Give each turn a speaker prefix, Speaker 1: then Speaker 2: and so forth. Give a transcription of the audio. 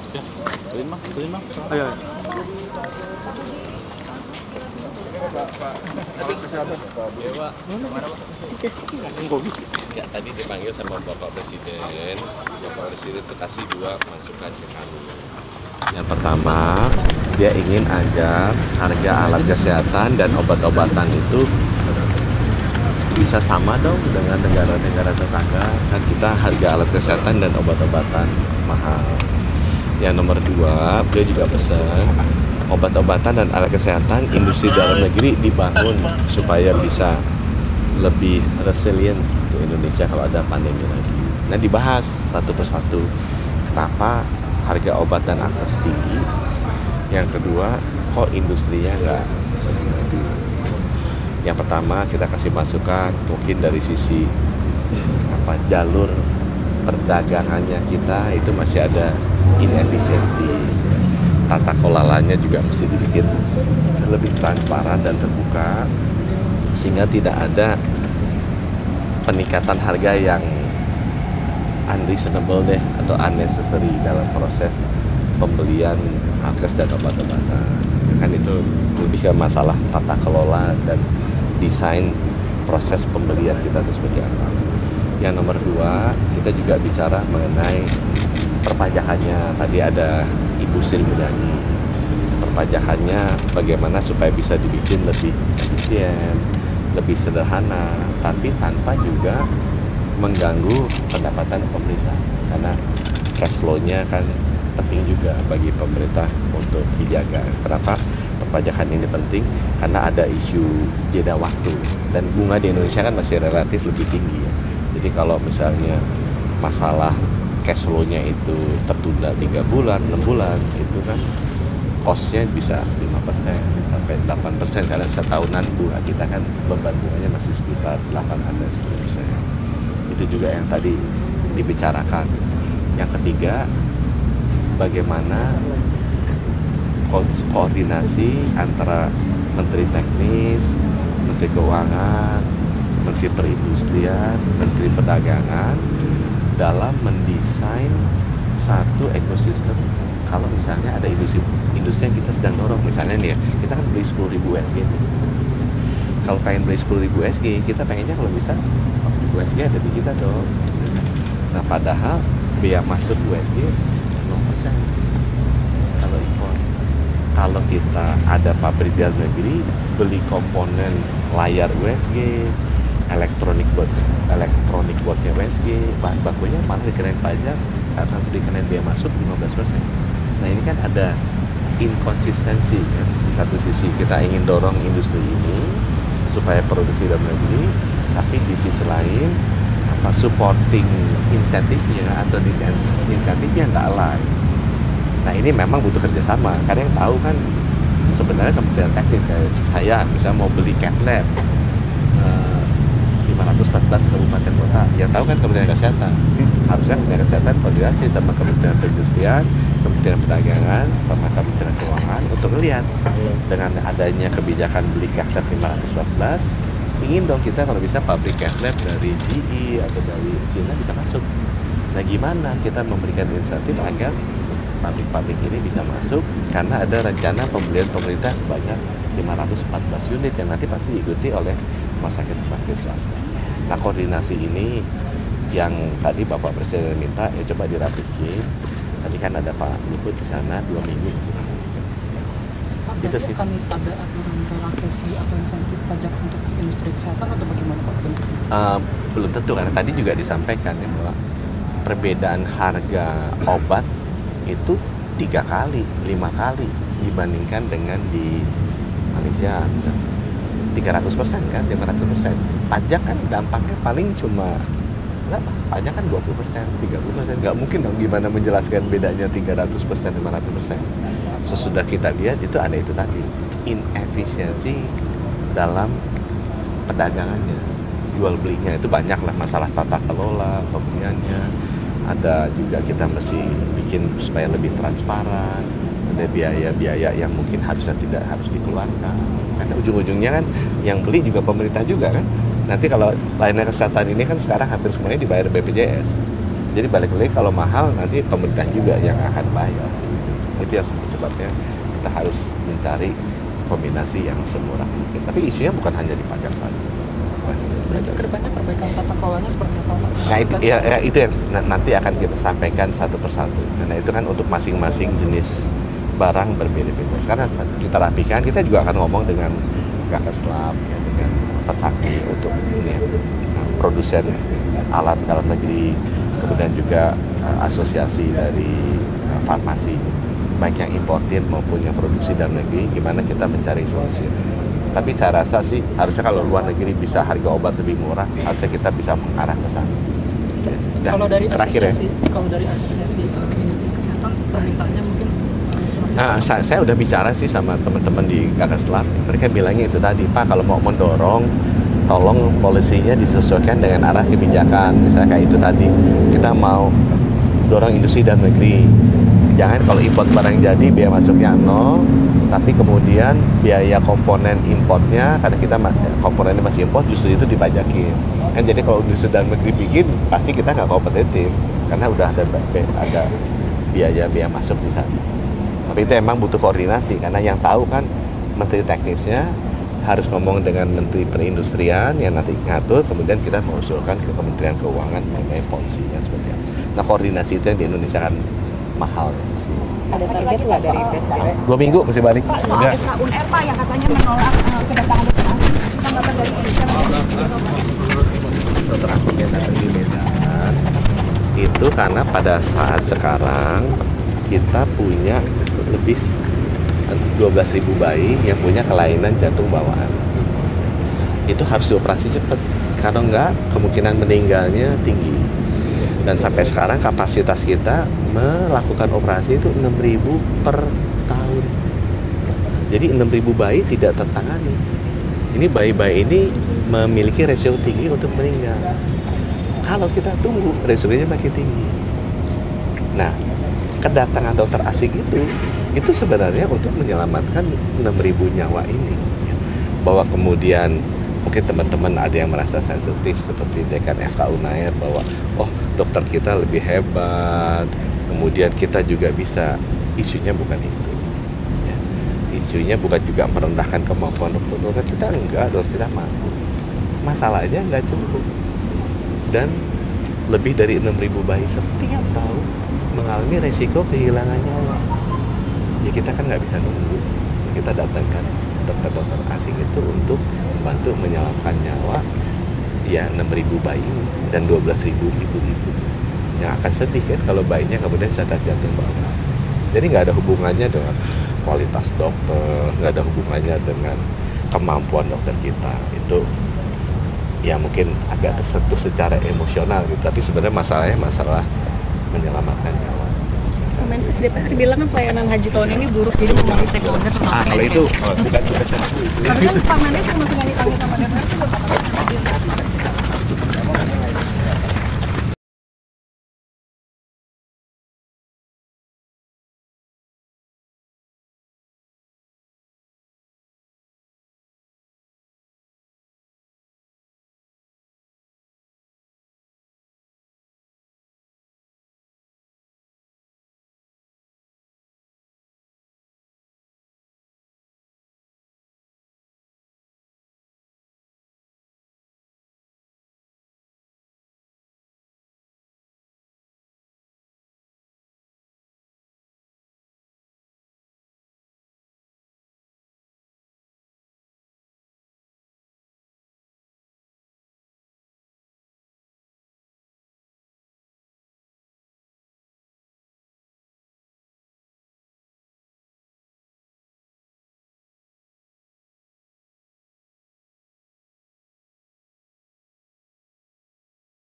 Speaker 1: Ya, beliin mah.
Speaker 2: Ayo.
Speaker 3: Pak, alat kesehatan Pak.
Speaker 1: Ya, Pak. Mana, Pak?
Speaker 2: Oke.
Speaker 1: Ya, tadi dipanggil sama Bapak Presiden. Bapak Presiden itu kasih 2 masukan ke kami. Yang pertama, dia ingin agar harga alat kesehatan dan obat-obatan itu bisa sama dong dengan negara-negara tetangga. Kan kita harga alat kesehatan dan obat-obatan mahal. Yang nomor 2, beliau juga pesan obat-obatan dan alat kesehatan industri dalam negeri dibangun supaya bisa lebih resilient untuk Indonesia kalau ada pandemi lagi. Nah, dibahas satu persatu kenapa harga obat dan akses tinggi. Yang kedua, kok industrinya nggak maju. Yang pertama, kita kasih masukan mungkin dari sisi jalur perdagangannya kita itu masih ada inefisiensi. Tata kelolanya juga mesti dibikin lebih transparan dan terbuka sehingga tidak ada peningkatan harga yang unreasonable atau unnecessary dalam proses pembelian nakes dan obat-obatan. Kan itu lebih ke masalah tata kelola dan desain proses pembelian kita itu seperti apa. Yang nomor 2, kita juga bicara mengenai perpajakannya. Tadi ada Ibu Sri Mulyani. Perpajakannya bagaimana supaya bisa dibikin lebih efisien, lebih sederhana, tapi tanpa juga mengganggu pendapatan pemerintah. Karena cash flow-nya kan penting juga bagi pemerintah untuk dijaga. Kenapa perpajakan ini penting? Karena ada isu jeda waktu dan bunga di Indonesia kan masih relatif lebih tinggi ya. Jadi kalau misalnya masalah cash flow-nya itu tertunda 3 bulan, 6 bulan, itu kan cost-nya bisa 5% sampai 8% karena setahunan bunga kita kan beban bunganya masih sekitar 8-10%. Itu juga yang tadi dibicarakan. Yang ketiga, bagaimana koordinasi antara Menteri Teknis, Menteri Keuangan, Menteri Perindustrian, Menteri Perdagangan dalam mendesain satu ekosistem. Kalau misalnya ada industri yang kita sedang dorong, misalnya nih ya, kita kan beli 10.000 USG nih. Kalau pengen beli 10.000 USG, kita pengennya kalau bisa USG ada di kita dong. Nah, padahal biaya masuk USG 0% kalau impor. Kalau kita ada pabrik dalam negeri, beli komponen layar USG, elektronik boardnya USG, bahan bakunya malah dikenain pajak karena dikenain biaya masuk 15%. Nah, ini kan ada inkonsistensi kan? Di satu sisi kita ingin dorong industri ini supaya produksi dalam negeri, tapi di sisi lain supporting insentifnya atau disinsentifnya nggak align. Nah, ini memang butuh kerjasama. Karena yang tahu kan sebenarnya Kementerian Teknis, kayak saya misalnya mau beli cat lab 514 kabupaten kota, yang tahu kan Kementerian Kesehatan. Harusnya Kementerian Kesehatan koordinasi sama Kementerian Perindustrian, Kementerian Perdagangan, sama Kementerian Keuangan untuk melihat dengan adanya kebijakan beli cat lab 514, ingin dong kita kalau bisa pabrik cat lab dari GE atau dari China bisa masuk. Nah, gimana kita memberikan insentif agar pabrik-pabrik ini bisa masuk, karena ada rencana pembelian pemerintah sebanyak 514 unit yang nanti pasti diikuti oleh rumah sakit swasta. Nah, koordinasi ini yang tadi Bapak Presiden minta ya coba dirapikin. Tadi kan ada Pak Luhut di sana 2 minggu.
Speaker 4: Pak,
Speaker 1: Itu sih.
Speaker 4: akan ada aturan relaksasi atau insentif pajak untuk industri kesehatan atau bagaimana Pak bentuknya?
Speaker 1: Belum tentu, karena tadi juga disampaikan ya bahwa perbedaan harga obat itu 3 kali, 5 kali dibandingkan dengan di Malaysia. 300% kan, 500%. Pajak kan dampaknya paling cuma berapa? Pajak kan 20%, 30%. Nggak mungkin dong gimana menjelaskan bedanya 300%, 500%. Sesudah kita lihat itu ada itu tadi, inefisiensi dalam perdagangannya, jual belinya itu banyak lah, masalah tata kelola, pembeliannya. Ada juga kita mesti bikin supaya lebih transparan, ada biaya-biaya yang mungkin harusnya tidak harus dikeluarkan. Karena ujung-ujungnya kan yang beli juga pemerintah juga kan. Nanti kalau layanan kesehatan ini kan sekarang hampir semuanya dibayar BPJS. Jadi balik lagi kalau mahal nanti pemerintah juga yang akan bayar. Itu yang sebabnya kita harus mencari kombinasi yang semurah mungkin. Tapi isunya bukan hanya di pajak saja.
Speaker 4: Berarti kedepannya perbaikan tata kelolanya seperti apa Pak?
Speaker 1: Nah itu yang nanti akan kita sampaikan satu persatu. Karena itu kan untuk masing-masing jenis barang berbeda-beda. Sekarang kita rapikan, kita juga akan ngomong dengan Gakeslab, ya, dengan Pesakti untuk ini, produsen alat dalam negeri, kemudian juga asosiasi dari farmasi, baik yang importir maupun yang produksi dalam negeri, gimana kita mencari solusi. Tapi saya rasa sih harusnya kalau luar negeri bisa harga obat lebih murah, harusnya kita bisa mengarah ke sana. Dan
Speaker 4: Kalau dari
Speaker 1: terakhir
Speaker 4: asosiasi, industri kesehatan, permintaannya mungkin
Speaker 1: Nah, saya udah bicara sih sama teman-teman di Gakeslab. Mereka bilangnya itu tadi, Pak, kalau mau mendorong, tolong polisinya disesuaikan dengan arah kebijakan. Misalnya kayak itu tadi, kita mau dorong industri dalam negeri. Jangan kalau import barang jadi biaya masuknya nol, tapi kemudian biaya komponen importnya, karena kita komponennya masih import, justru itu dipajakin. Kan jadi kalau industri dalam negeri bikin, pasti kita nggak kompetitif, karena udah ada biaya masuk di sana. Tapi itu emang butuh koordinasi, karena yang tahu kan menteri teknisnya harus ngomong dengan menteri perindustrian yang nanti ngatur, kemudian kita mengusulkan ke Kementerian Keuangan mengenai polisinya seperti apa. Nah, koordinasi itu yang di Indonesia kan mahal ya, pasti.
Speaker 2: Ada target nggak dari PSDM?
Speaker 1: 2 minggu mesti balik.
Speaker 2: Pak, soal UNR Pak yang katanya menolak kedatangan dokter asing, tanggapan dari Indonesia
Speaker 1: Dokter asing yang datang di Medan itu karena pada saat sekarang kita punya lebih 12.000 bayi yang punya kelainan jantung bawaan. Itu harus dioperasi cepat, kalau enggak kemungkinan meninggalnya tinggi. Dan sampai sekarang kapasitas kita melakukan operasi itu 6.000 per tahun. Jadi 6.000 bayi tidak tertangani. Ini bayi-bayi ini memiliki resiko tinggi untuk meninggal. Kalau kita tunggu, resikonya makin tinggi. Nah, kedatangan dokter asing itu sebenarnya untuk menyelamatkan 6.000 nyawa ini. Bahwa kemudian mungkin teman-teman ada yang merasa sensitif seperti dekan FK Unair bahwa dokter kita lebih hebat, kemudian kita juga bisa. Isunya bukan itu ya. Isunya bukan juga merendahkan kemampuan dokter kita, enggak, dokter kita mampu. Masalahnya enggak cukup, dan lebih dari 6.000 bayi setiap tahun mengalami resiko kehilangan nyawa. Ya kita kan nggak bisa nunggu, kita datangkan dokter-dokter asing itu untuk membantu menyelamatkan nyawa ya 6.000 bayi dan 12.000 ibu-ibu yang akan sedih kan kalau bayinya kemudian cacat jantung bawaan. Jadi nggak ada hubungannya dengan kualitas dokter, nggak ada hubungannya dengan kemampuan dokter kita. Itu ya mungkin agak tersentuh secara emosional gitu, tapi sebenarnya masalahnya masalah menyelamatkan nyawa.
Speaker 2: Kemenkes DPR bilang kan pelayanan haji tahun ini buruk, jadi memanggil stakeholder termasuk
Speaker 1: Kalau itu
Speaker 2: Tapi kan Pak Mendes yang masih nggak dipanggil sama DPR itu